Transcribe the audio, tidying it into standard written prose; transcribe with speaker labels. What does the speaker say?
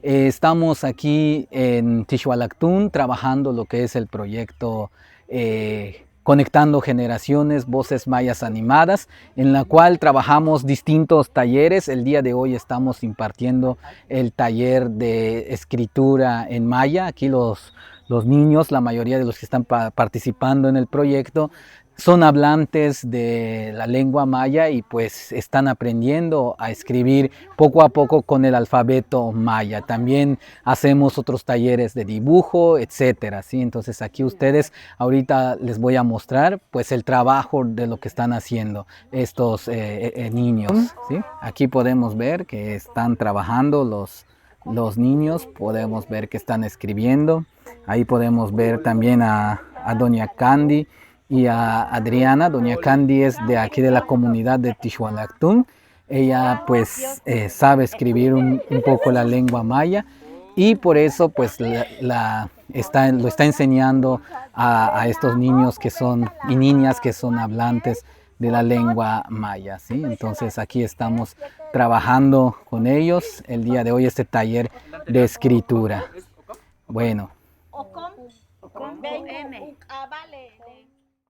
Speaker 1: Estamos aquí en Tixhualactún trabajando lo que es el proyecto Conectando Generaciones, Voces Mayas Animadas, en la cual trabajamos distintos talleres. El día de hoy estamos impartiendo el taller de escritura en maya. Aquí los niños, la mayoría de los que están participando en el proyecto, son hablantes de la lengua maya y pues están aprendiendo a escribir poco a poco con el alfabeto maya. También hacemos otros talleres de dibujo, etcétera, ¿sí? Entonces aquí ustedes, ahorita les voy a mostrar pues el trabajo de lo que están haciendo estos niños, ¿sí? Aquí podemos ver que están trabajando los niños, podemos ver que están escribiendo. Ahí podemos ver también a doña Candy y a Adriana. Doña Candy es de aquí de la comunidad de Tixhualactún. Ella pues sabe escribir un poco la lengua maya y por eso pues lo está enseñando a estos niños que son y niñas que son hablantes de la lengua maya, ¿sí? Entonces aquí estamos trabajando con ellos el día de hoy este taller de escritura. Bueno.